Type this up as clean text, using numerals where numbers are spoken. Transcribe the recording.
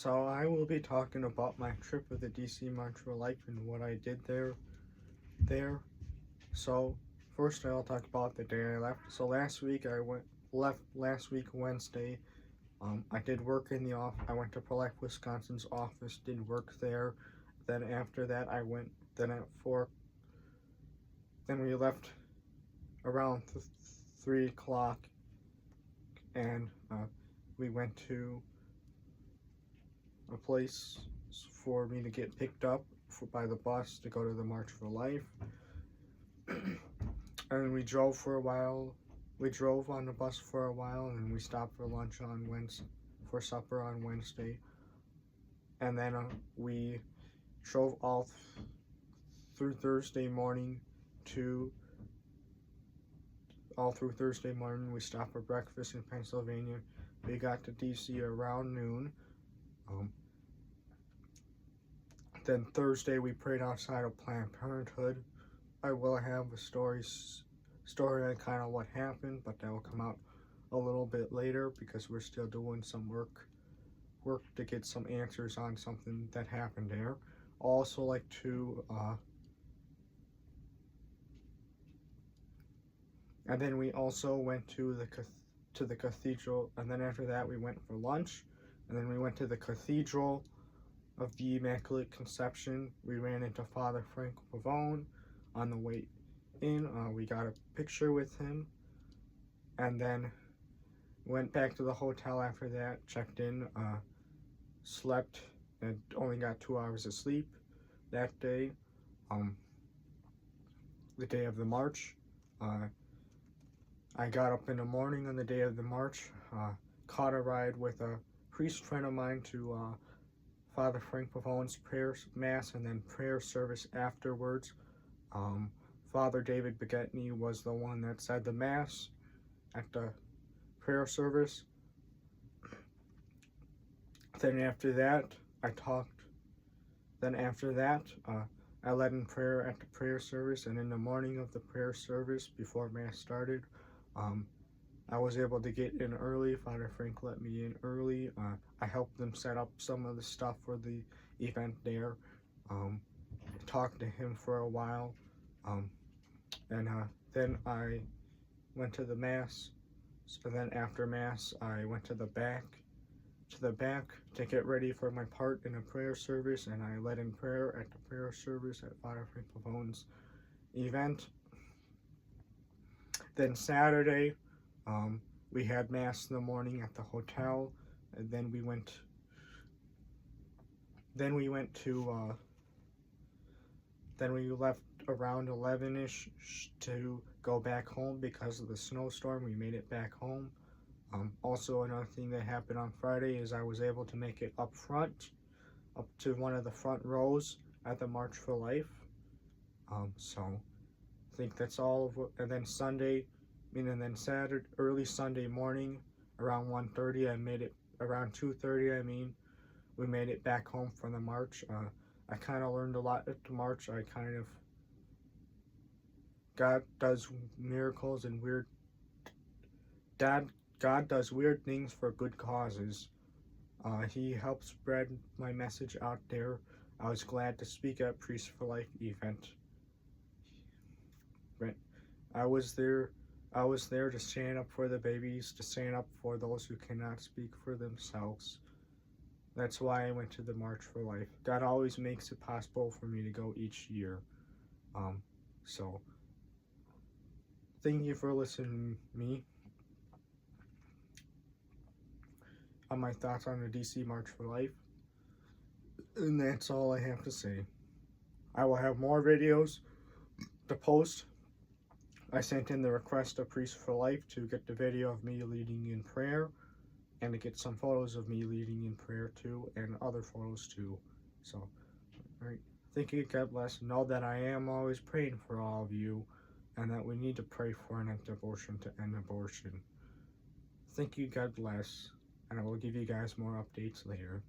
So I will be talking about my trip with the DC March for Life and what I did there. So first I'll talk about the day I left. So last week left last week Wednesday. I did work in the office. I went to Pro-Life Wisconsin's office, did work there. Then after that I went then at 4 then we left around 3 o'clock and we went to a place for me to get picked up by the bus to go to the March for Life. And we drove for a while. We drove on the bus for a while, and we stopped for lunch on Wednesday, for supper on Wednesday. And then we drove all through Thursday morning all through Thursday morning. We stopped for breakfast in Pennsylvania. We got to DC around noon. Then Thursday we prayed outside of Planned Parenthood. I will have a story on kind of what happened, but that will come out a little bit later because we're still doing some work to get some answers on something that happened there. Also like to and then we also went to the cathedral, and then after that we went for lunch, and then we went to the Cathedral of the Immaculate Conception. We ran into Father Frank Pavone on the way in. We got a picture with him, and then went back to the hotel after that, checked in, slept, and only got 2 hours of sleep that day, the day of the march. I got up in the morning on the day of the march, caught a ride with a priest friend of mine to Father Frank Pavone's prayer mass and then prayer service afterwards. Father David Begetny was the one that said the mass at the prayer service. Then after that, I led in prayer at the prayer service, and in the morning of the prayer service, before mass started, I was able to get in early. Father Frank let me in early. I helped them set up some of the stuff for the event there. Talked to him for a while. And then I went to the mass. So then after mass, I went to the back to get ready for my part in a prayer service, and I led in prayer at the prayer service at Father Frank Pavone's event. Then Saturday, we had mass in the morning at the hotel, and then we left around 11ish to go back home because of the snowstorm. We made it back home. Also, another thing that happened on Friday is I was able to make it up front, up to one of the front rows at the March for Life. So I think that's all of what. And then Saturday, early Sunday morning, around 1:30, around 2:30, we made it back home from the march. I kind of learned a lot at the march. God does miracles and God does weird things for good causes. He helped spread my message out there. I was glad to speak at Priest for Life event. But I was there to stand up for the babies, to stand up for those who cannot speak for themselves. That's why I went to the March for Life. God always makes it possible for me to go each year. So thank you for listening to me on my thoughts on the DC March for Life. And that's all I have to say. I will have more videos to post. I sent in the request of Priest for Life to get the video of me leading in prayer, and to get some photos of me leading in prayer too, and other photos too. So, alright, thank you, God bless. Know that I am always praying for all of you, and that we need to pray for an abortion to end abortion. Thank you, God bless, and I will give you guys more updates later.